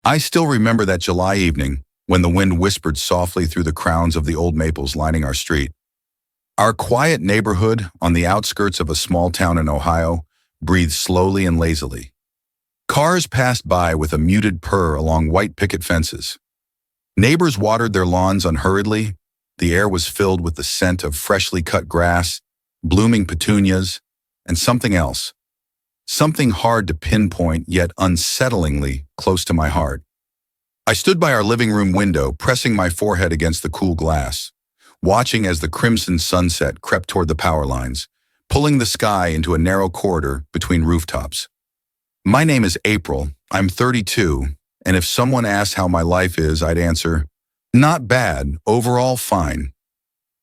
I still remember that July evening when the wind whispered softly through the crowns of the old maples lining our street. Our quiet neighborhood on the outskirts of a small town in Ohio breathed slowly and lazily. Cars passed by with a muted purr along white picket fences. Neighbors watered their lawns unhurriedly. The air was filled with the scent of freshly cut grass, blooming petunias, and something else. Something hard to pinpoint yet unsettlingly close to my heart. I stood by our living room window, pressing my forehead against the cool glass, watching as the crimson sunset crept toward the power lines, pulling the sky into a narrow corridor between rooftops. My name is April, I'm 32, and if someone asked how my life is, I'd answer, not bad, overall fine.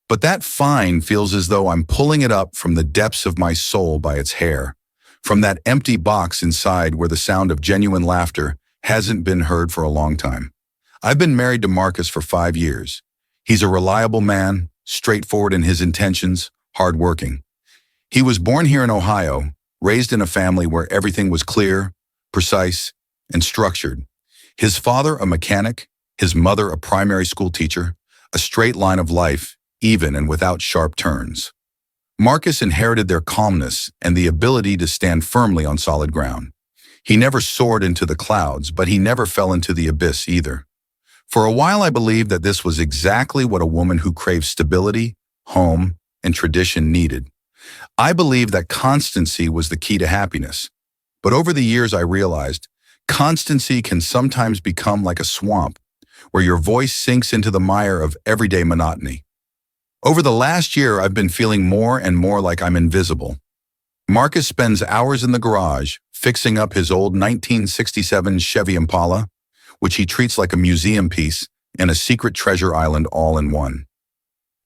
But that fine feels as though I'm pulling it up from the depths of my soul by its hair, from that empty box inside where the sound of genuine laughter hasn't been heard for a long time. I've been married to Marcus for 5 years. He's a reliable man, straightforward in his intentions, hardworking. He was born here in Ohio, raised in a family where everything was clear, precise, and structured. His father a mechanic, his mother a primary school teacher, a straight line of life, even and without sharp turns. Marcus inherited their calmness and the ability to stand firmly on solid ground. He never soared into the clouds, but he never fell into the abyss either. For a while I believed that this was exactly what a woman who craved stability, home, and tradition needed. I believed that constancy was the key to happiness. But over the years I realized, constancy can sometimes become like a swamp, where your voice sinks into the mire of everyday monotony. Over the last year, I've been feeling more and more like I'm invisible. Marcus spends hours in the garage fixing up his old 1967 Chevy Impala, which he treats like a museum piece and a secret treasure island all in one.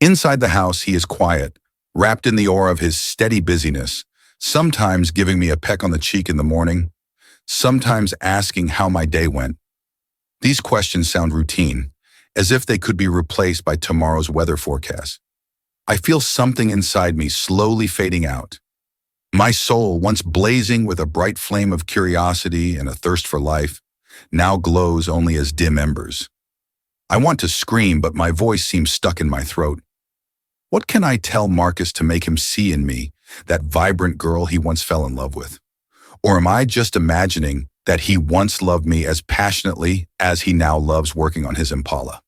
Inside the house, he is quiet, wrapped in the aura of his steady busyness, sometimes giving me a peck on the cheek in the morning, sometimes asking how my day went. These questions sound routine, as if they could be replaced by tomorrow's weather forecast. I feel something inside me slowly fading out. My soul, once blazing with a bright flame of curiosity and a thirst for life, now glows only as dim embers. I want to scream, but my voice seems stuck in my throat. What can I tell Marcus to make him see in me that vibrant girl he once fell in love with? Or am I just imagining that he once loved me as passionately as he now loves working on his Impala?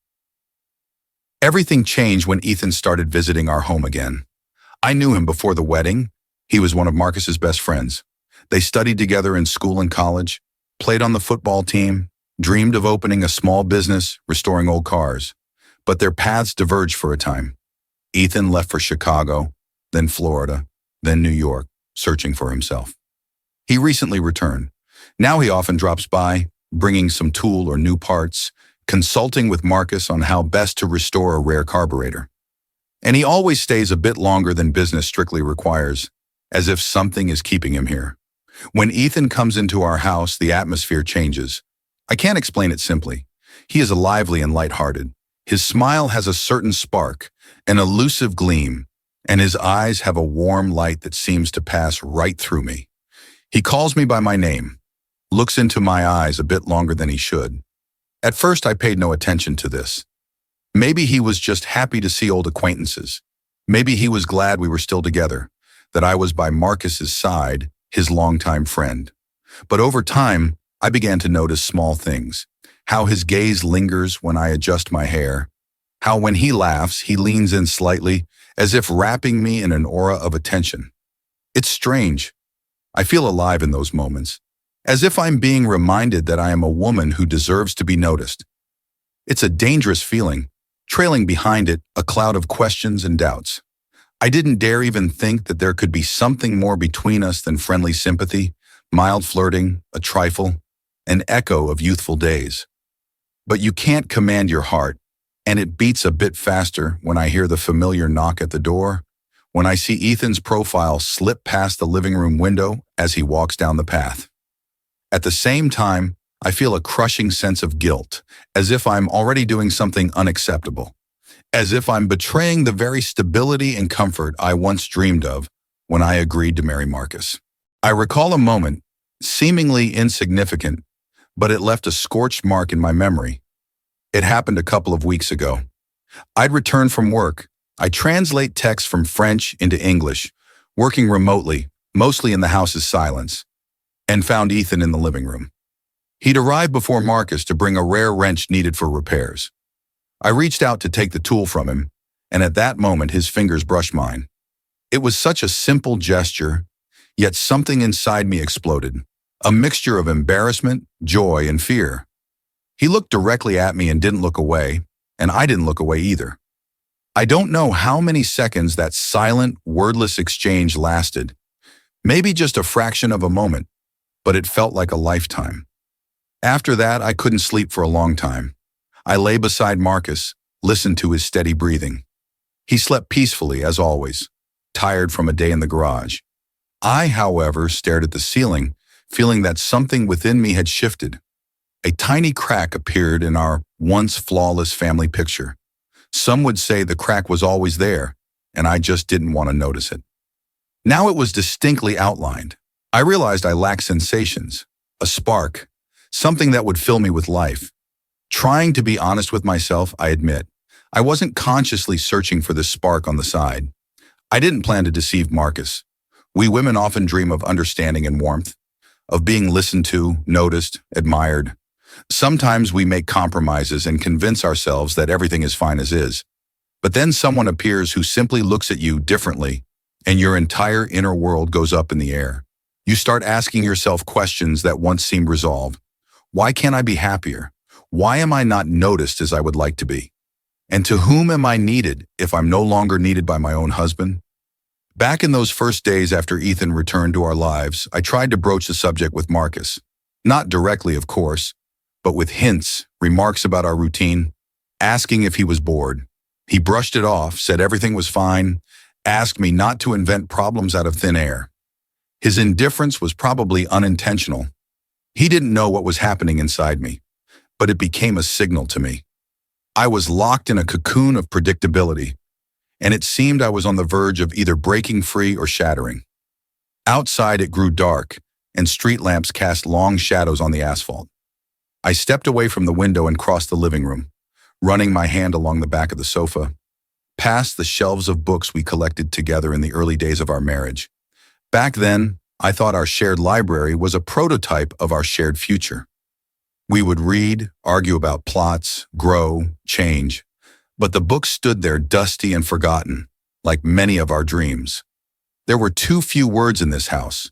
Everything changed when Ethan started visiting our home again. I knew him before the wedding. He was one of Marcus's best friends. They studied together in school and college, played on the football team, dreamed of opening a small business, restoring old cars. But their paths diverged for a time. Ethan left for Chicago, then Florida, then New York, searching for himself. He recently returned. Now he often drops by, bringing some tool or new parts, consulting with Marcus on how best to restore a rare carburetor. And he always stays a bit longer than business strictly requires, as if something is keeping him here. When Ethan comes into our house, the atmosphere changes. I can't explain it simply. He is lively and lighthearted. His smile has a certain spark, an elusive gleam, and his eyes have a warm light that seems to pass right through me. He calls me by my name, looks into my eyes a bit longer than he should. At first, I paid no attention to this. Maybe he was just happy to see old acquaintances. Maybe he was glad we were still together, that I was by Marcus's side, his longtime friend. But over time, I began to notice small things. How his gaze lingers when I adjust my hair. How when he laughs, he leans in slightly, as if wrapping me in an aura of attention. It's strange. I feel alive in those moments, as if I'm being reminded that I am a woman who deserves to be noticed. It's a dangerous feeling, trailing behind it a cloud of questions and doubts. I didn't dare even think that there could be something more between us than friendly sympathy, mild flirting, a trifle, an echo of youthful days. But you can't command your heart, and it beats a bit faster when I hear the familiar knock at the door, when I see Ethan's profile slip past the living room window as he walks down the path. At the same time, I feel a crushing sense of guilt, as if I'm already doing something unacceptable, as if I'm betraying the very stability and comfort I once dreamed of when I agreed to marry Marcus. I recall a moment, seemingly insignificant, but it left a scorched mark in my memory. It happened a couple of weeks ago. I'd returned from work. I translate text from French into English, working remotely, mostly in the house's silence, and found Ethan in the living room. He'd arrived before Marcus to bring a rare wrench needed for repairs. I reached out to take the tool from him, and at that moment his fingers brushed mine. It was such a simple gesture, yet something inside me exploded, a mixture of embarrassment, joy, and fear. He looked directly at me and didn't look away, and I didn't look away either. I don't know how many seconds that silent, wordless exchange lasted. Maybe just a fraction of a moment, but it felt like a lifetime. After that, I couldn't sleep for a long time. I lay beside Marcus, listened to his steady breathing. He slept peacefully, as always, tired from a day in the garage. I, however, stared at the ceiling, feeling that something within me had shifted. A tiny crack appeared in our once flawless family picture. Some would say the crack was always there, and I just didn't want to notice it. Now it was distinctly outlined. I realized I lacked sensations, a spark, something that would fill me with life. Trying to be honest with myself, I admit, I wasn't consciously searching for this spark on the side. I didn't plan to deceive Marcus. We women often dream of understanding and warmth, of being listened to, noticed, admired. Sometimes we make compromises and convince ourselves that everything is fine as is. But then someone appears who simply looks at you differently, and your entire inner world goes up in the air. You start asking yourself questions that once seemed resolved. Why can't I be happier? Why am I not noticed as I would like to be? And to whom am I needed if I'm no longer needed by my own husband? Back in those first days after Ethan returned to our lives, I tried to broach the subject with Marcus. Not directly, of course, but with hints, remarks about our routine, asking if he was bored. He brushed it off, said everything was fine, asked me not to invent problems out of thin air. His indifference was probably unintentional. He didn't know what was happening inside me, but it became a signal to me. I was locked in a cocoon of predictability, and it seemed I was on the verge of either breaking free or shattering. Outside it grew dark, and street lamps cast long shadows on the asphalt. I stepped away from the window and crossed the living room, running my hand along the back of the sofa, past the shelves of books we collected together in the early days of our marriage. Back then, I thought our shared library was a prototype of our shared future. We would read, argue about plots, grow, change, but the books stood there dusty and forgotten, like many of our dreams. There were too few words in this house,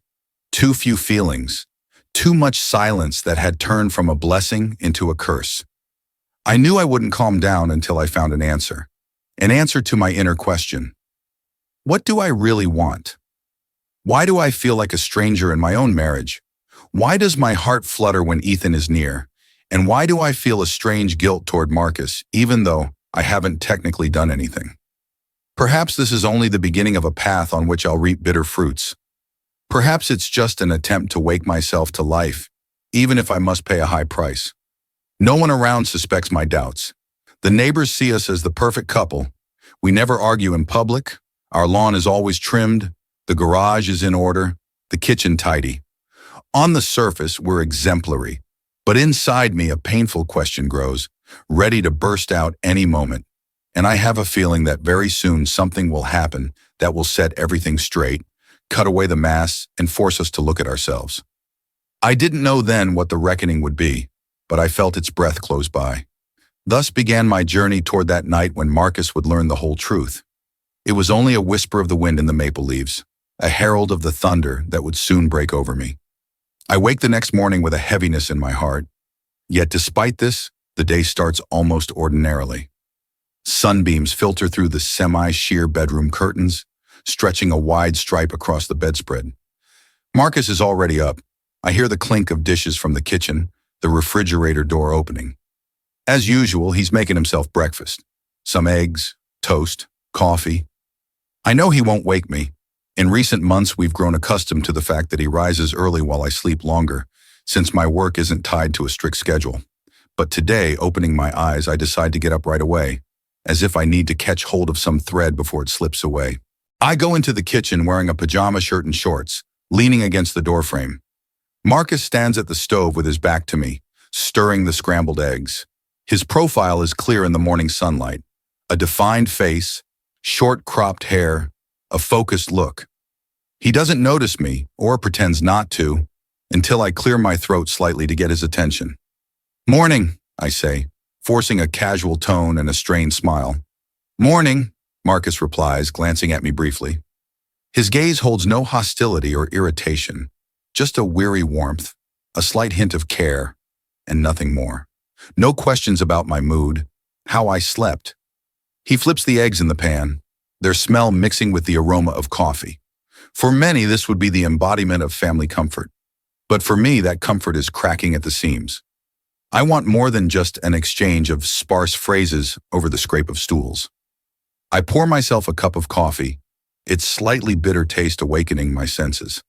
too few feelings, too much silence that had turned from a blessing into a curse. I knew I wouldn't calm down until I found an answer to my inner question. What do I really want? Why do I feel like a stranger in my own marriage? Why does my heart flutter when Ethan is near? And why do I feel a strange guilt toward Marcus, even though I haven't technically done anything? Perhaps this is only the beginning of a path on which I'll reap bitter fruits. Perhaps it's just an attempt to wake myself to life, even if I must pay a high price. No one around suspects my doubts. The neighbors see us as the perfect couple. We never argue in public. Our lawn is always trimmed. The garage is in order. The kitchen tidy. On the surface, we're exemplary. But inside me, a painful question grows, ready to burst out any moment. And I have a feeling that very soon something will happen that will set everything straight, cut away the masks, and force us to look at ourselves. I didn't know then what the reckoning would be, but I felt its breath close by. Thus began my journey toward that night when Marcus would learn the whole truth. It was only a whisper of the wind in the maple leaves, a herald of the thunder that would soon break over me. I wake the next morning with a heaviness in my heart. Yet despite this, the day starts almost ordinarily. Sunbeams filter through the semi-sheer bedroom curtains, stretching a wide stripe across the bedspread. Marcus is already up. I hear the clink of dishes from the kitchen, the refrigerator door opening. As usual, he's making himself breakfast. Some eggs, toast, coffee. I know he won't wake me. In recent months, we've grown accustomed to the fact that he rises early while I sleep longer, since my work isn't tied to a strict schedule. But today, opening my eyes, I decide to get up right away, as if I need to catch hold of some thread before it slips away. I go into the kitchen wearing a pajama shirt and shorts, leaning against the doorframe. Marcus stands at the stove with his back to me, stirring the scrambled eggs. His profile is clear in the morning sunlight. A defined face, short cropped hair, a focused look. He doesn't notice me, or pretends not to, until I clear my throat slightly to get his attention. "Morning," I say, forcing a casual tone and a strained smile. "Morning," Marcus replies, glancing at me briefly. His gaze holds no hostility or irritation, just a weary warmth, a slight hint of care, and nothing more. No questions about my mood, how I slept. He flips the eggs in the pan, their smell mixing with the aroma of coffee. For many, this would be the embodiment of family comfort. But for me, that comfort is cracking at the seams. I want more than just an exchange of sparse phrases over the scrape of stools. I pour myself a cup of coffee, its slightly bitter taste awakening my senses.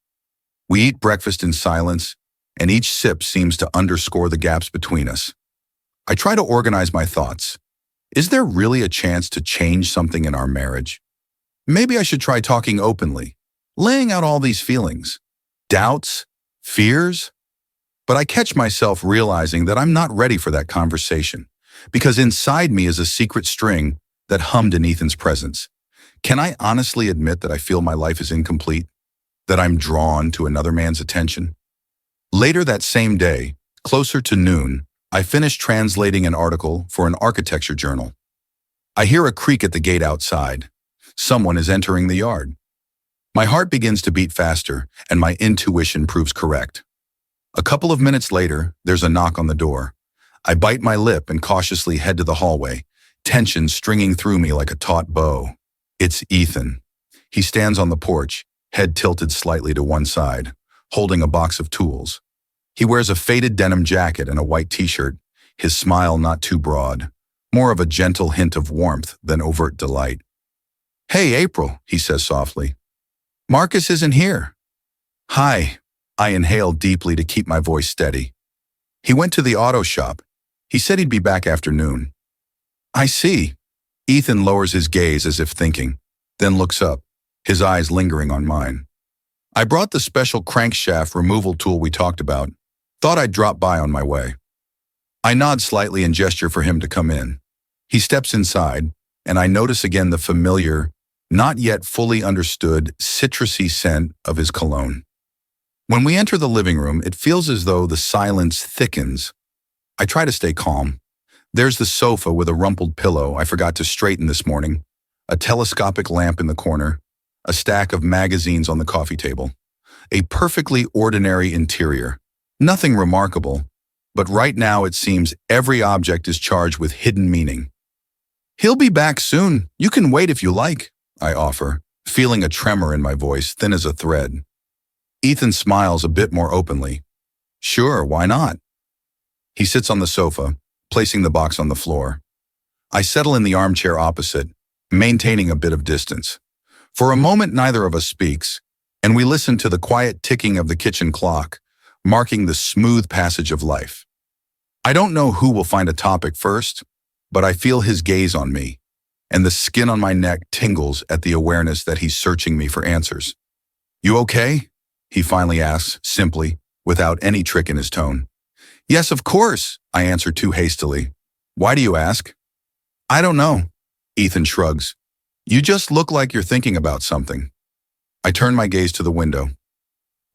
We eat breakfast in silence, and each sip seems to underscore the gaps between us. I try to organize my thoughts. Is there really a chance to change something in our marriage? Maybe I should try talking openly, laying out all these feelings, doubts, fears. But I catch myself realizing that I'm not ready for that conversation, because inside me is a secret string that hummed in Ethan's presence. Can I honestly admit that I feel my life is incomplete, that I'm drawn to another man's attention? Later that same day, closer to noon, I finish translating an article for an architecture journal. I hear a creak at the gate outside. Someone is entering the yard. My heart begins to beat faster, and my intuition proves correct. A couple of minutes later, there's a knock on the door. I bite my lip and cautiously head to the hallway, tension stringing through me like a taut bow. It's Ethan. He stands on the porch, head tilted slightly to one side, holding a box of tools. He wears a faded denim jacket and a white t-shirt, his smile not too broad, more of a gentle hint of warmth than overt delight. "Hey, April," he says softly. "Marcus isn't here." "Hi." I inhale deeply to keep my voice steady. "He went to the auto shop. He said he'd be back after noon." "I see." Ethan lowers his gaze as if thinking, then looks up, his eyes lingering on mine. "I brought the special crankshaft removal tool we talked about. Thought I'd drop by on my way." I nod slightly and gesture for him to come in. He steps inside, and I notice again the familiar, not yet fully understood, citrusy scent of his cologne. When we enter the living room, it feels as though the silence thickens. I try to stay calm. There's the sofa with a rumpled pillow I forgot to straighten this morning, a telescopic lamp in the corner, a stack of magazines on the coffee table. A perfectly ordinary interior. Nothing remarkable, but right now it seems every object is charged with hidden meaning. "He'll be back soon. You can wait if you like," I offer, feeling a tremor in my voice, thin as a thread. Ethan smiles a bit more openly. "Sure, why not?" He sits on the sofa, placing the box on the floor. I settle in the armchair opposite, maintaining a bit of distance. For a moment, neither of us speaks, and we listen to the quiet ticking of the kitchen clock, marking the smooth passage of life. I don't know who will find a topic first, but I feel his gaze on me, and the skin on my neck tingles at the awareness that he's searching me for answers. "You okay?" he finally asks, simply, without any trick in his tone. "Yes, of course," I answer too hastily. "Why do you ask?" "I don't know," Ethan shrugs. "You just look like you're thinking about something." I turn my gaze to the window.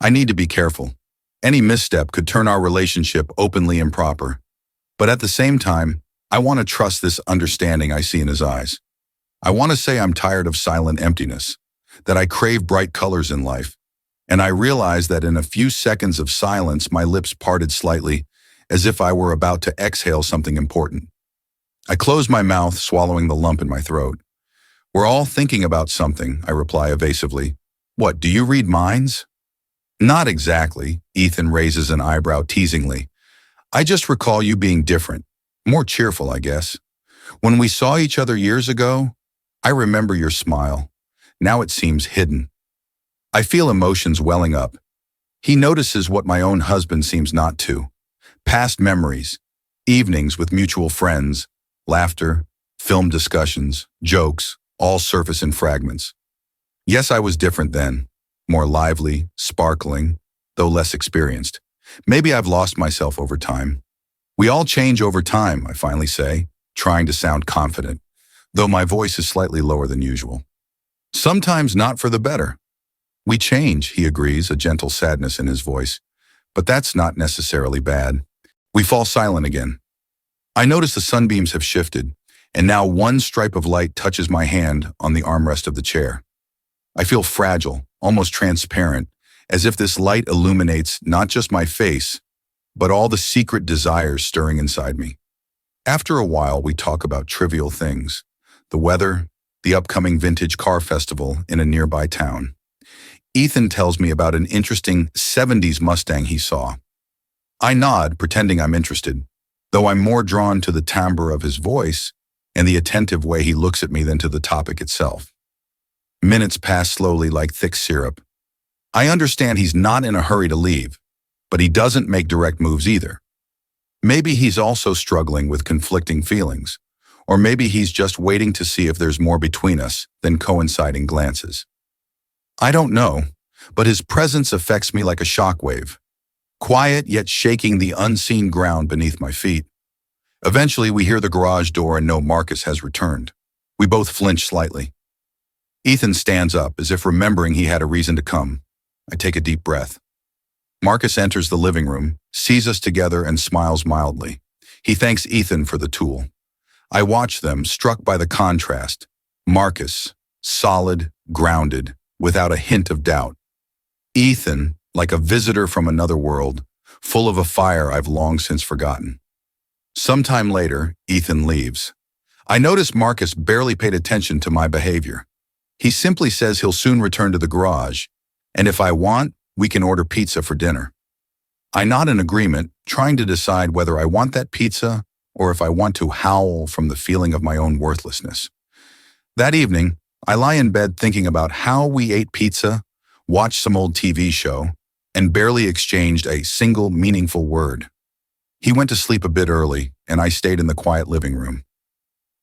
I need to be careful. Any misstep could turn our relationship openly improper. But at the same time, I want to trust this understanding I see in his eyes. I want to say I'm tired of silent emptiness, that I crave bright colors in life. And I realize that in a few seconds of silence, my lips parted slightly, as if I were about to exhale something important. I close my mouth, swallowing the lump in my throat. "We're all thinking about something," I reply evasively. "What, do you read minds?" "Not exactly," Ethan raises an eyebrow teasingly. "I just recall you being different, more cheerful, I guess. When we saw each other years ago, I remember your smile. Now it seems hidden." I feel emotions welling up. He notices what my own husband seems not to. Past memories, evenings with mutual friends, laughter, film discussions, jokes, all surface in fragments. Yes, I was different then, more lively, sparkling, though less experienced. Maybe I've lost myself over time. We all change over time, I finally say, trying to sound confident, though my voice is slightly lower than usual. Sometimes not for the better. We change, he agrees, a gentle sadness in his voice. But that's not necessarily bad. We fall silent again. I notice the sunbeams have shifted, and now one stripe of light touches my hand on the armrest of the chair. I feel fragile, almost transparent, as if this light illuminates not just my face, but all the secret desires stirring inside me. After a while, we talk about trivial things: the weather, the upcoming vintage car festival in a nearby town. Ethan tells me about an interesting 70s Mustang he saw. I nod, pretending I'm interested, though I'm more drawn to the timbre of his voice and the attentive way he looks at me than to the topic itself. Minutes pass slowly like thick syrup. I understand he's not in a hurry to leave, but he doesn't make direct moves either. Maybe he's also struggling with conflicting feelings, or maybe he's just waiting to see if there's more between us than coinciding glances. I don't know, but his presence affects me like a shockwave, quiet yet shaking the unseen ground beneath my feet. Eventually, we hear the garage door and know Marcus has returned. We both flinch slightly. Ethan stands up, as if remembering he had a reason to come. I take a deep breath. Marcus enters the living room, sees us together, and smiles mildly. He thanks Ethan for the tool. I watch them, struck by the contrast. Marcus, solid, grounded, without a hint of doubt. Ethan, like a visitor from another world, full of a fire I've long since forgotten. Sometime later, Ethan leaves. I notice Marcus barely paid attention to my behavior. He simply says he'll soon return to the garage, and if I want, we can order pizza for dinner. I nod in agreement, trying to decide whether I want that pizza or if I want to howl from the feeling of my own worthlessness. That evening, I lie in bed thinking about how we ate pizza, watched some old TV show, and barely exchanged a single meaningful word. He went to sleep a bit early, and I stayed in the quiet living room.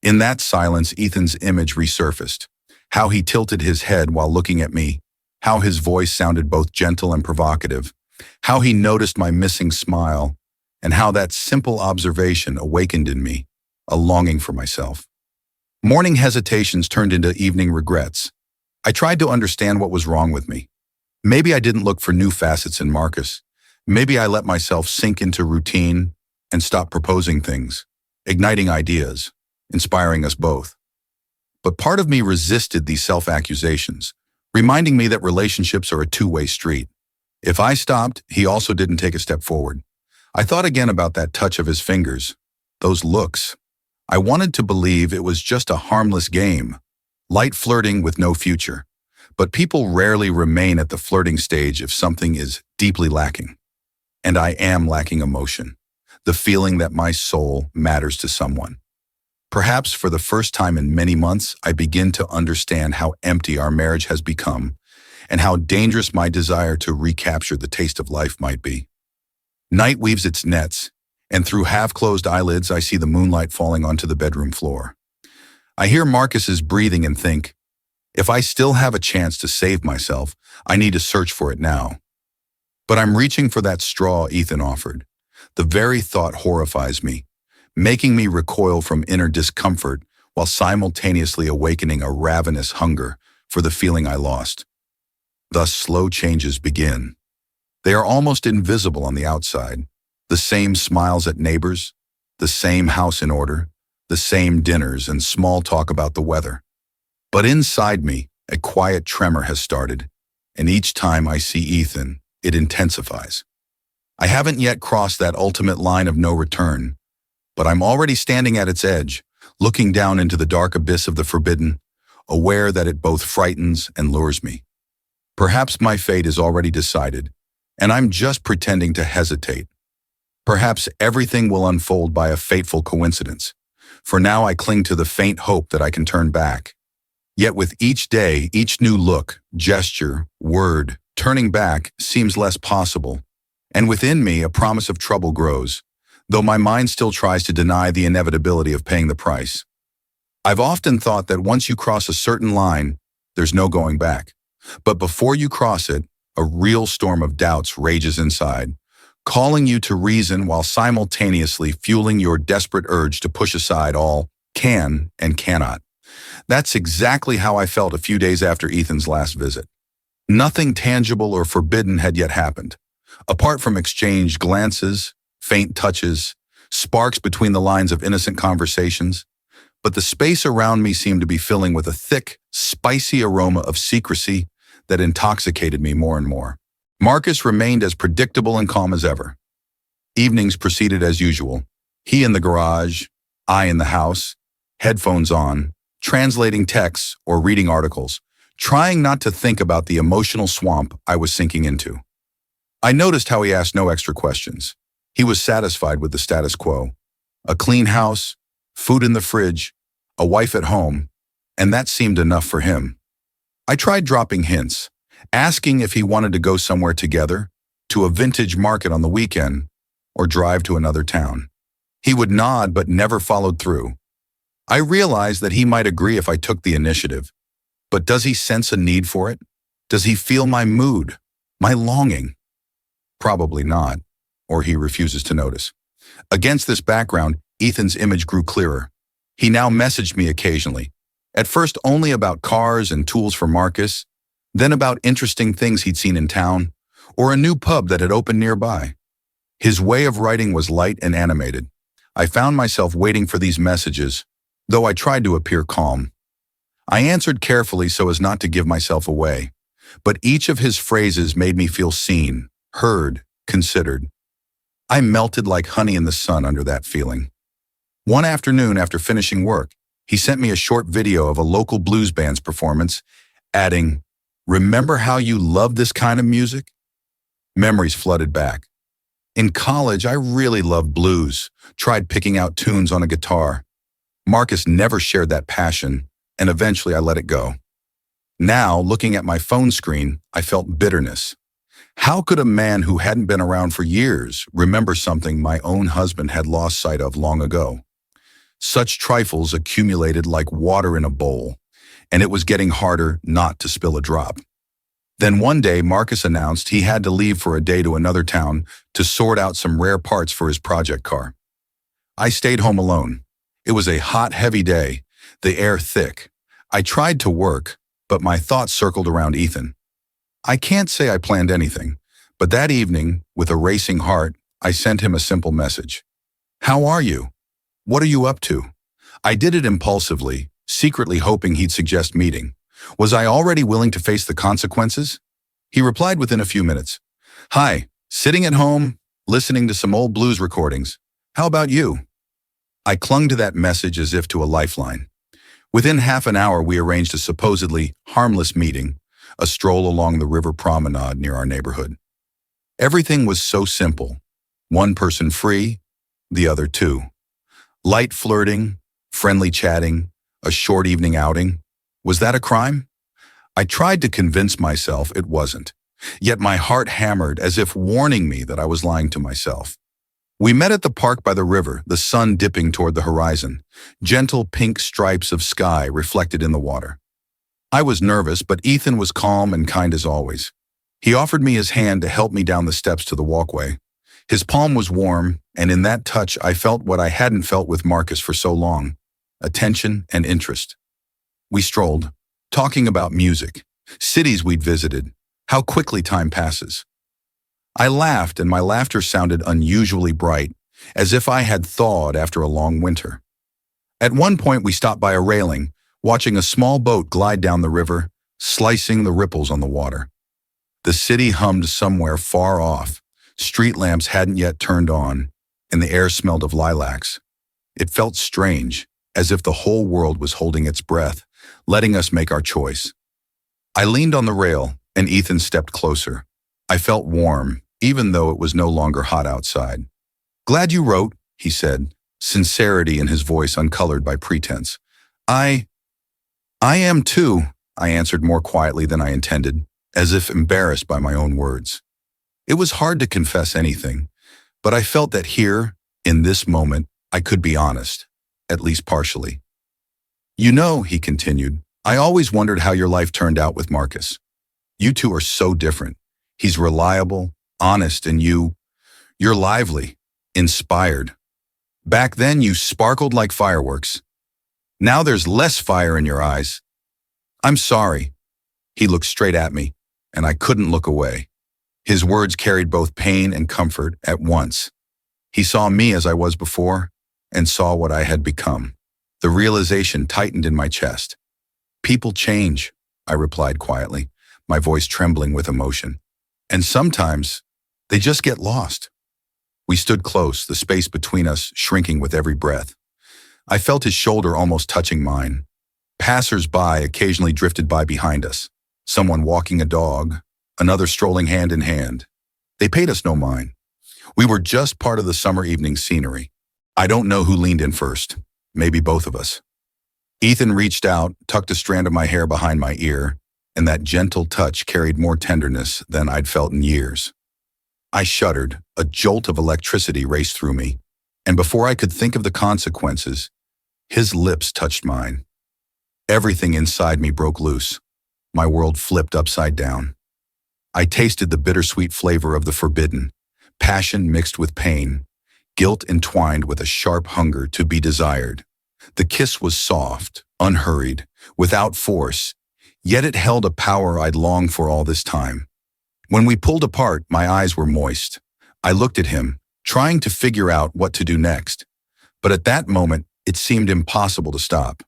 In that silence, Ethan's image resurfaced. How he tilted his head while looking at me, how his voice sounded both gentle and provocative, how he noticed my missing smile, and how that simple observation awakened in me a longing for myself. Morning hesitations turned into evening regrets. I tried to understand what was wrong with me. Maybe I didn't look for new facets in Marcus. Maybe I let myself sink into routine and stop proposing things, igniting ideas, inspiring us both. But part of me resisted these self-accusations, reminding me that relationships are a two-way street. If I stopped, he also didn't take a step forward. I thought again about that touch of his fingers, those looks. I wanted to believe it was just a harmless game, light flirting with no future. But people rarely remain at the flirting stage if something is deeply lacking. And I am lacking emotion, the feeling that my soul matters to someone. Perhaps for the first time in many months, I begin to understand how empty our marriage has become and how dangerous my desire to recapture the taste of life might be. Night weaves its nets, and through half-closed eyelids, I see the moonlight falling onto the bedroom floor. I hear Marcus's breathing and think, if I still have a chance to save myself, I need to search for it now. But I'm reaching for that straw Ethan offered. The very thought horrifies me, making me recoil from inner discomfort while simultaneously awakening a ravenous hunger for the feeling I lost. Thus, slow changes begin. They are almost invisible on the outside. The same smiles at neighbors, the same house in order, the same dinners and small talk about the weather. But inside me, a quiet tremor has started, and each time I see Ethan, it intensifies. I haven't yet crossed that ultimate line of no return, but I'm already standing at its edge, looking down into the dark abyss of the forbidden, aware that it both frightens and lures me. Perhaps my fate is already decided, and I'm just pretending to hesitate. Perhaps everything will unfold by a fateful coincidence. For now, I cling to the faint hope that I can turn back. Yet with each day, each new look, gesture, word, turning back seems less possible. And within me, a promise of trouble grows, though my mind still tries to deny the inevitability of paying the price. I've often thought that once you cross a certain line, there's no going back. But before you cross it, a real storm of doubts rages inside, calling you to reason while simultaneously fueling your desperate urge to push aside all can and cannot. That's exactly how I felt a few days after Ethan's last visit. Nothing tangible or forbidden had yet happened. Apart from exchanged glances, faint touches, sparks between the lines of innocent conversations, but the space around me seemed to be filling with a thick, spicy aroma of secrecy that intoxicated me more and more. Marcus remained as predictable and calm as ever. Evenings proceeded as usual. He in the garage, I in the house, headphones on, translating texts or reading articles, trying not to think about the emotional swamp I was sinking into. I noticed how he asked no extra questions. He was satisfied with the status quo. A clean house, food in the fridge, a wife at home, and that seemed enough for him. I tried dropping hints, asking if he wanted to go somewhere together, to a vintage market on the weekend, or drive to another town. He would nod but never followed through. I realized that he might agree if I took the initiative, but does he sense a need for it? Does he feel my mood, my longing? Probably not, or he refuses to notice. Against this background, Ethan's image grew clearer. He now messaged me occasionally, at first only about cars and tools for Marcus, then about interesting things he'd seen in town, or a new pub that had opened nearby. His way of writing was light and animated. I found myself waiting for these messages, though I tried to appear calm. I answered carefully so as not to give myself away, but each of his phrases made me feel seen, heard, considered. I melted like honey in the sun under that feeling. One afternoon after finishing work, he sent me a short video of a local blues band's performance, adding, "Remember how you loved this kind of music?" Memories flooded back. In college, I really loved blues, tried picking out tunes on a guitar. Marcus never shared that passion, and eventually I let it go. Now, looking at my phone screen, I felt bitterness. How could a man who hadn't been around for years remember something my own husband had lost sight of long ago? Such trifles accumulated like water in a bowl, and it was getting harder not to spill a drop. Then one day, Marcus announced he had to leave for a day to another town to sort out some rare parts for his project car. I stayed home alone. It was a hot, heavy day, the air thick. I tried to work, but my thoughts circled around Ethan. I can't say I planned anything, but that evening, with a racing heart, I sent him a simple message. "How are you? What are you up to?" I did it impulsively, secretly hoping he'd suggest meeting. Was I already willing to face the consequences? He replied within a few minutes. "Hi, sitting at home, listening to some old blues recordings. How about you?" I clung to that message as if to a lifeline. Within half an hour, we arranged a supposedly harmless meeting, a stroll along the river promenade near our neighborhood. Everything was so simple. One person free, the other too. Light flirting, friendly chatting, a short evening outing. Was that a crime? I tried to convince myself it wasn't, yet my heart hammered as if warning me that I was lying to myself. We met at the park by the river, the sun dipping toward the horizon, gentle pink stripes of sky reflected in the water. I was nervous, but Ethan was calm and kind as always. He offered me his hand to help me down the steps to the walkway. His palm was warm, and in that touch I felt what I hadn't felt with Marcus for so long, attention and interest. We strolled, talking about music, cities we'd visited, how quickly time passes. I laughed, and my laughter sounded unusually bright, as if I had thawed after a long winter. At one point we stopped by a railing, watching a small boat glide down the river, slicing the ripples on the water. The city hummed somewhere far off. Street lamps hadn't yet turned on, and the air smelled of lilacs. It felt strange, as if the whole world was holding its breath, letting us make our choice. I leaned on the rail, and Ethan stepped closer. I felt warm, even though it was no longer hot outside. "Glad you wrote," he said, sincerity in his voice uncolored by pretense. I am too," I answered more quietly than I intended, as if embarrassed by my own words. It was hard to confess anything, but I felt that here, in this moment, I could be honest, at least partially. "You know," he continued, "I always wondered how your life turned out with Marcus. You two are so different. He's reliable, honest, and you're You're lively, inspired. Back then you sparkled like fireworks. Now there's less fire in your eyes. I'm sorry." He looked straight at me, and I couldn't look away. His words carried both pain and comfort at once. He saw me as I was before, and saw what I had become. The realization tightened in my chest. "People change," I replied quietly, my voice trembling with emotion. "And sometimes, they just get lost." We stood close, the space between us shrinking with every breath. I felt his shoulder almost touching mine. Passers-by occasionally drifted by behind us, someone walking a dog, another strolling hand in hand. They paid us no mind. We were just part of the summer evening scenery. I don't know who leaned in first, maybe both of us. Ethan reached out, tucked a strand of my hair behind my ear, and that gentle touch carried more tenderness than I'd felt in years. I shuddered, a jolt of electricity raced through me, and before I could think of the consequences, his lips touched mine. Everything inside me broke loose. My world flipped upside down. I tasted the bittersweet flavor of the forbidden, passion mixed with pain, guilt entwined with a sharp hunger to be desired. The kiss was soft, unhurried, without force, yet it held a power I'd longed for all this time. When we pulled apart, my eyes were moist. I looked at him, trying to figure out what to do next. But at that moment, it seemed impossible to stop.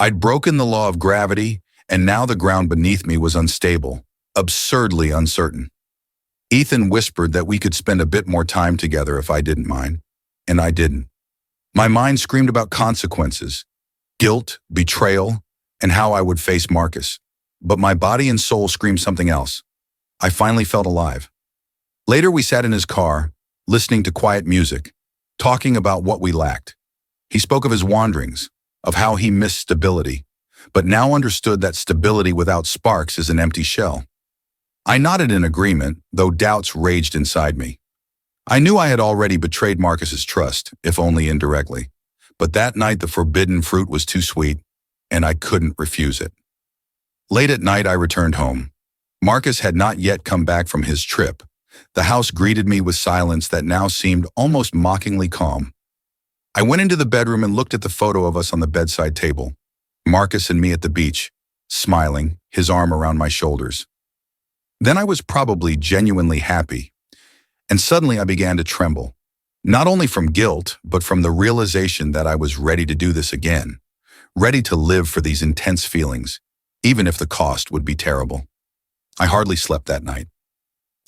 I'd broken the law of gravity, and now the ground beneath me was unstable, absurdly uncertain. Ethan whispered that we could spend a bit more time together if I didn't mind, and I didn't. My mind screamed about consequences, guilt, betrayal, and how I would face Marcus. But my body and soul screamed something else. I finally felt alive. Later we sat in his car, listening to quiet music, talking about what we lacked. He spoke of his wanderings, of how he missed stability, but now understood that stability without sparks is an empty shell. I nodded in agreement, though doubts raged inside me. I knew I had already betrayed Marcus's trust, if only indirectly, but that night the forbidden fruit was too sweet, and I couldn't refuse it. Late at night I returned home. Marcus had not yet come back from his trip. The house greeted me with silence that now seemed almost mockingly calm. I went into the bedroom and looked at the photo of us on the bedside table. Marcus and me at the beach, smiling, his arm around my shoulders. Then I was probably genuinely happy. And suddenly I began to tremble, not only from guilt, but from the realization that I was ready to do this again, ready to live for these intense feelings, even if the cost would be terrible. I hardly slept that night.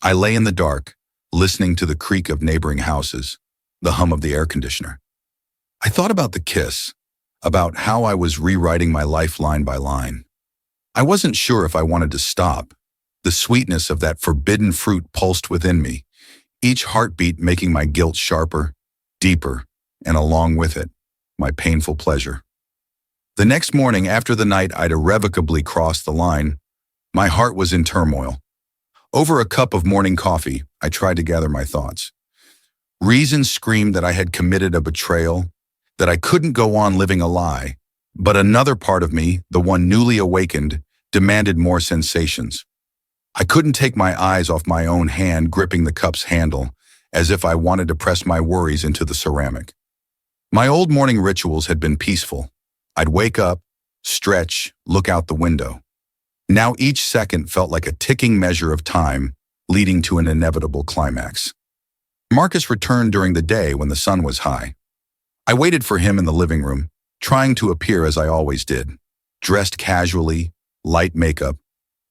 I lay in the dark, listening to the creak of neighboring houses, the hum of the air conditioner. I thought about the kiss, about how I was rewriting my life line by line. I wasn't sure if I wanted to stop. The sweetness of that forbidden fruit pulsed within me, each heartbeat making my guilt sharper, deeper, and along with it, my painful pleasure. The next morning, after the night I'd irrevocably crossed the line, my heart was in turmoil. Over a cup of morning coffee, I tried to gather my thoughts. Reason screamed that I had committed a betrayal, that I couldn't go on living a lie, but another part of me, the one newly awakened, demanded more sensations. I couldn't take my eyes off my own hand gripping the cup's handle, as if I wanted to press my worries into the ceramic. My old morning rituals had been peaceful. I'd wake up, stretch, look out the window. Now each second felt like a ticking measure of time, leading to an inevitable climax. Marcus returned during the day when the sun was high. I waited for him in the living room, trying to appear as I always did, dressed casually, light makeup,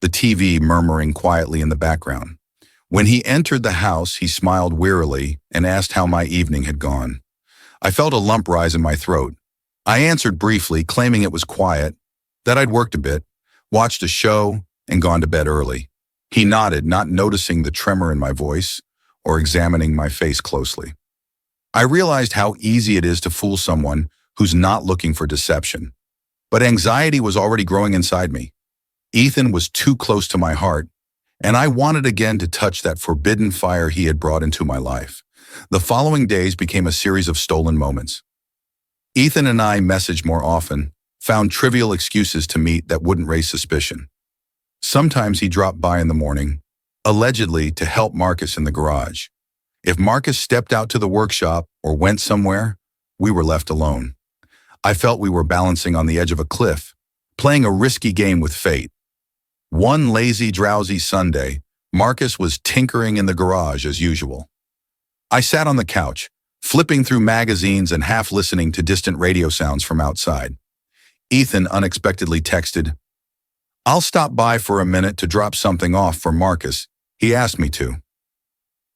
the TV murmuring quietly in the background. When he entered the house, he smiled wearily and asked how my evening had gone. I felt a lump rise in my throat. I answered briefly, claiming it was quiet, that I'd worked a bit, watched a show, and gone to bed early. He nodded, not noticing the tremor in my voice or examining my face closely. I realized how easy it is to fool someone who's not looking for deception. But anxiety was already growing inside me. Ethan was too close to my heart, and I wanted again to touch that forbidden fire he had brought into my life. The following days became a series of stolen moments. Ethan and I messaged more often, found trivial excuses to meet that wouldn't raise suspicion. Sometimes he dropped by in the morning, allegedly to help Marcus in the garage. If Marcus stepped out to the workshop or went somewhere, we were left alone. I felt we were balancing on the edge of a cliff, playing a risky game with fate. One lazy, drowsy Sunday, Marcus was tinkering in the garage as usual. I sat on the couch, flipping through magazines and half listening to distant radio sounds from outside. Ethan unexpectedly texted, "I'll stop by for a minute to drop something off for Marcus. He asked me to."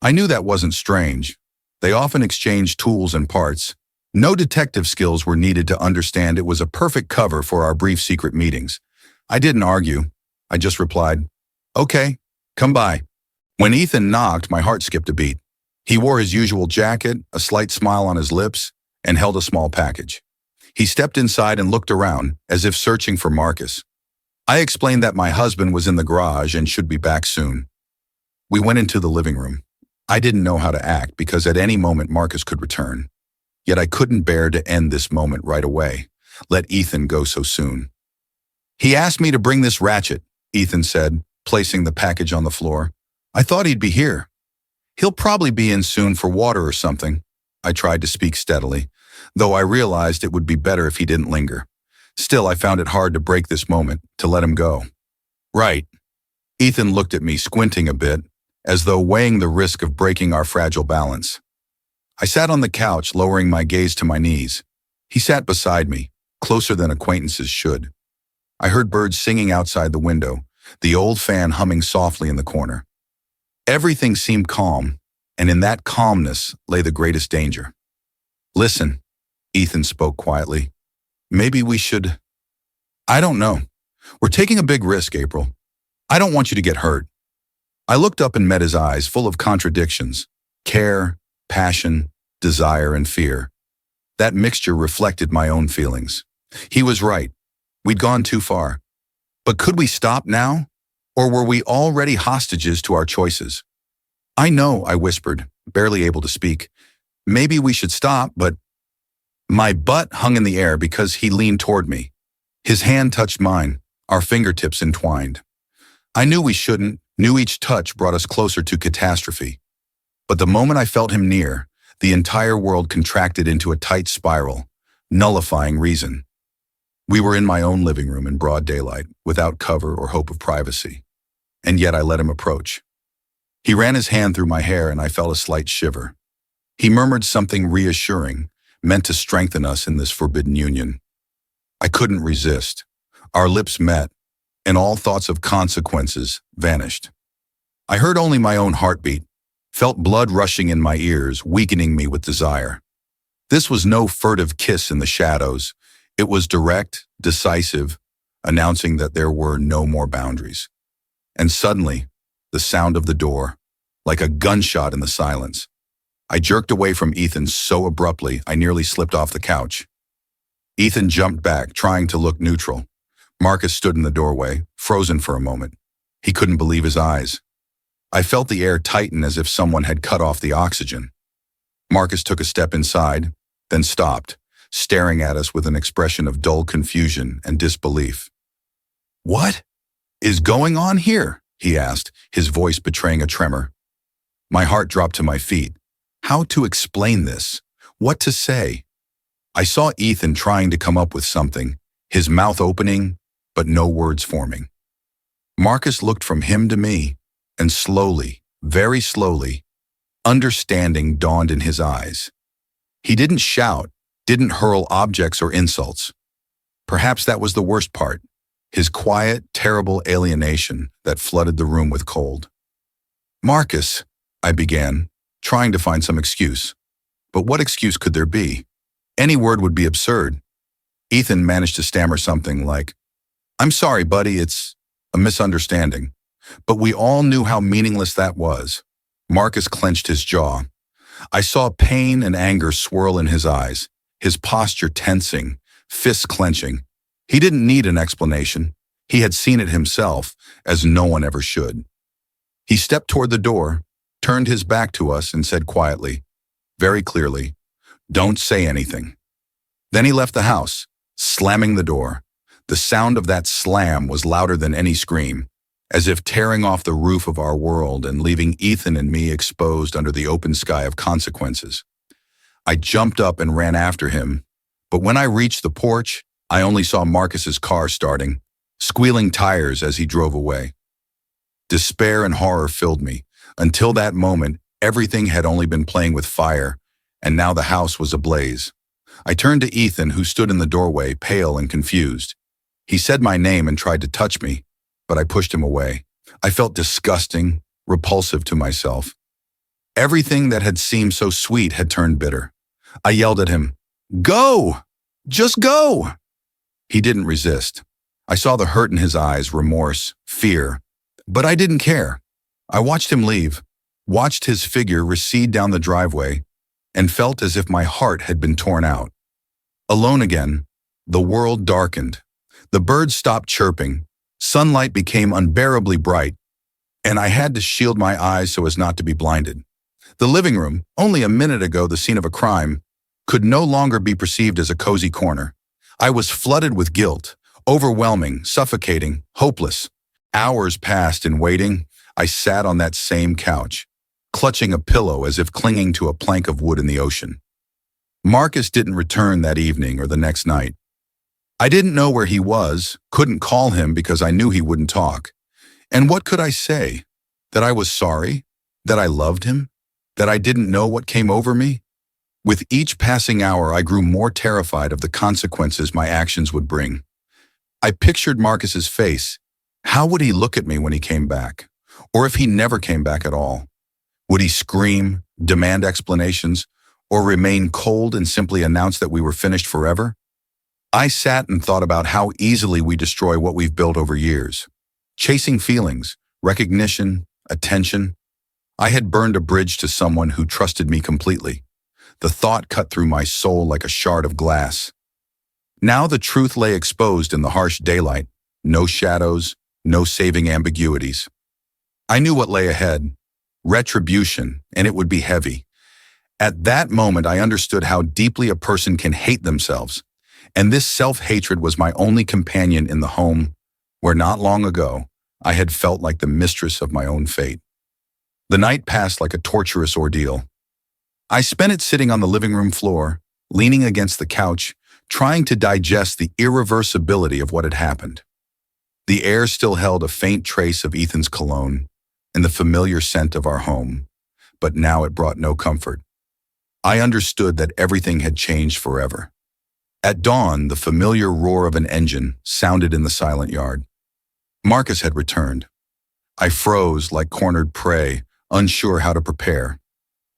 I knew that wasn't strange. They often exchanged tools and parts. No detective skills were needed to understand it was a perfect cover for our brief secret meetings. I didn't argue. I just replied, "Okay, come by." When Ethan knocked, my heart skipped a beat. He wore his usual jacket, a slight smile on his lips, and held a small package. He stepped inside and looked around, as if searching for Marcus. I explained that my husband was in the garage and should be back soon. We went into the living room. I didn't know how to act because at any moment Marcus could return. Yet I couldn't bear to end this moment right away, let Ethan go so soon. "He asked me to bring this ratchet," Ethan said, placing the package on the floor. "I thought he'd be here. He'll probably be in soon for water or something." I tried to speak steadily, though I realized it would be better if he didn't linger. Still, I found it hard to break this moment, to let him go. "Right." Ethan looked at me, squinting a bit, as though weighing the risk of breaking our fragile balance. I sat on the couch, lowering my gaze to my knees. He sat beside me, closer than acquaintances should. I heard birds singing outside the window, the old fan humming softly in the corner. Everything seemed calm, and in that calmness lay the greatest danger. "Listen," Ethan spoke quietly. "Maybe we should—" "I don't know. We're taking a big risk, April. I don't want you to get hurt." I looked up and met his eyes, full of contradictions: care, passion, desire, and fear. That mixture reflected my own feelings. He was right. We'd gone too far. But could we stop now? Or were we already hostages to our choices? "I know," I whispered, barely able to speak. "Maybe we should stop, but—" My butt hung in the air because he leaned toward me. His hand touched mine, our fingertips entwined. I knew we shouldn't, knew each touch brought us closer to catastrophe. But the moment I felt him near, the entire world contracted into a tight spiral, nullifying reason. We were in my own living room in broad daylight, without cover or hope of privacy. And yet I let him approach. He ran his hand through my hair and I felt a slight shiver. He murmured something reassuring, meant to strengthen us in this forbidden union. I couldn't resist. Our lips met, and all thoughts of consequences vanished. I heard only my own heartbeat, felt blood rushing in my ears, weakening me with desire. This was no furtive kiss in the shadows. It was direct, decisive, announcing that there were no more boundaries. And suddenly, the sound of the door, like a gunshot in the silence. I jerked away from Ethan so abruptly I nearly slipped off the couch. Ethan jumped back, trying to look neutral. Marcus stood in the doorway, frozen for a moment. He couldn't believe his eyes. I felt the air tighten as if someone had cut off the oxygen. Marcus took a step inside, then stopped, staring at us with an expression of dull confusion and disbelief. "What is going on here?" he asked, his voice betraying a tremor. My heart dropped to my feet. How to explain this? What to say? I saw Ethan trying to come up with something, his mouth opening, but no words forming. Marcus looked from him to me, and slowly, very slowly, understanding dawned in his eyes. He didn't shout, didn't hurl objects or insults. Perhaps that was the worst part, his quiet, terrible alienation that flooded the room with cold. "Marcus," I began, trying to find some excuse. But what excuse could there be? Any word would be absurd. Ethan managed to stammer something like, "I'm sorry, buddy, it's a misunderstanding." But we all knew how meaningless that was. Marcus clenched his jaw. I saw pain and anger swirl in his eyes, his posture tensing, fists clenching. He didn't need an explanation. He had seen it himself, as no one ever should. He stepped toward the door, turned his back to us, and said quietly, very clearly, "Don't say anything." Then he left the house, slamming the door. The sound of that slam was louder than any scream. as if tearing off the roof of our world and leaving Ethan and me exposed under the open sky of consequences. I jumped up and ran after him, but when I reached the porch, I only saw Marcus's car starting, squealing tires as he drove away. Despair and horror filled me. Until that moment, everything had only been playing with fire, and now the house was ablaze. I turned to Ethan, who stood in the doorway, pale and confused. He said my name and tried to touch me, but I pushed him away. I felt disgusting, repulsive to myself. Everything that had seemed so sweet had turned bitter. I yelled at him, "Go! Just go!" He didn't resist. I saw the hurt in his eyes, remorse, fear, but I didn't care. I watched him leave, watched his figure recede down the driveway, and felt as if my heart had been torn out. Alone again, the world darkened. The birds stopped chirping, sunlight became unbearably bright, and I had to shield my eyes so as not to be blinded. The living room, only a minute ago the scene of a crime, could no longer be perceived as a cozy corner. I was flooded with guilt, overwhelming, suffocating, hopeless. Hours passed in waiting. I sat on that same couch, clutching a pillow as if clinging to a plank of wood in the ocean. Marcus didn't return that evening or the next night. I didn't know where he was, couldn't call him because I knew he wouldn't talk. And what could I say? That I was sorry? That I loved him? That I didn't know what came over me? With each passing hour, I grew more terrified of the consequences my actions would bring. I pictured Marcus's face. How would he look at me when he came back? Or if he never came back at all? Would he scream, demand explanations, or remain cold and simply announce that we were finished forever? I sat and thought about how easily we destroy what we've built over years. Chasing feelings, recognition, attention. I had burned a bridge to someone who trusted me completely. The thought cut through my soul like a shard of glass. Now the truth lay exposed in the harsh daylight. No shadows, no saving ambiguities. I knew what lay ahead. Retribution, and it would be heavy. At that moment, I understood how deeply a person can hate themselves. And this self-hatred was my only companion in the home where not long ago I had felt like the mistress of my own fate. The night passed like a torturous ordeal. I spent it sitting on the living room floor, leaning against the couch, trying to digest the irreversibility of what had happened. The air still held a faint trace of Ethan's cologne and the familiar scent of our home, but now it brought no comfort. I understood that everything had changed forever. At dawn, the familiar roar of an engine sounded in the silent yard. Marcus had returned. I froze like cornered prey, unsure how to prepare.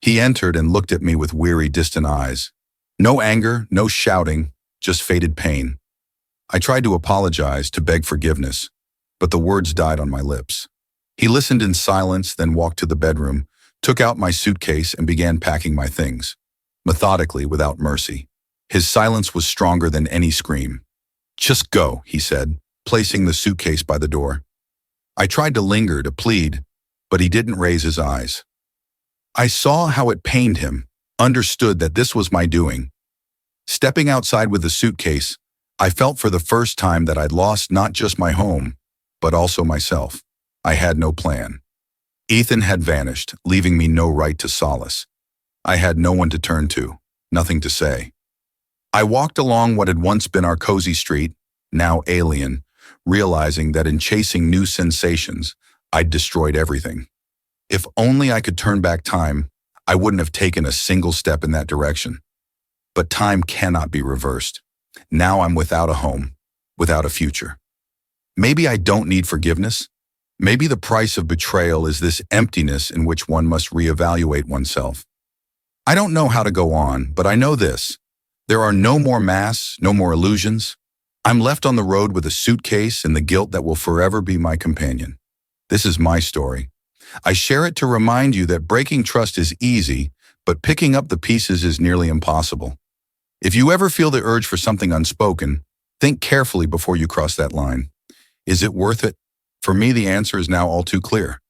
He entered and looked at me with weary, distant eyes. No anger, no shouting, just faded pain. I tried to apologize, to beg forgiveness, but the words died on my lips. He listened in silence, then walked to the bedroom, took out my suitcase and began packing my things, methodically, without mercy. His silence was stronger than any scream. "Just go," he said, placing the suitcase by the door. I tried to linger, to plead, but he didn't raise his eyes. I saw how it pained him, understood that this was my doing. Stepping outside with the suitcase, I felt for the first time that I'd lost not just my home, but also myself. I had no plan. Ethan had vanished, leaving me no right to solace. I had no one to turn to, nothing to say. I walked along what had once been our cozy street, now alien, realizing that in chasing new sensations, I'd destroyed everything. If only I could turn back time, I wouldn't have taken a single step in that direction. But time cannot be reversed. Now I'm without a home, without a future. Maybe I don't need forgiveness. Maybe the price of betrayal is this emptiness in which one must reevaluate oneself. I don't know how to go on, but I know this. There are no more masks, no more illusions. I'm left on the road with a suitcase and the guilt that will forever be my companion. This is my story. I share it to remind you that breaking trust is easy, but picking up the pieces is nearly impossible. If you ever feel the urge for something unspoken, think carefully before you cross that line. Is it worth it? For me, the answer is now all too clear.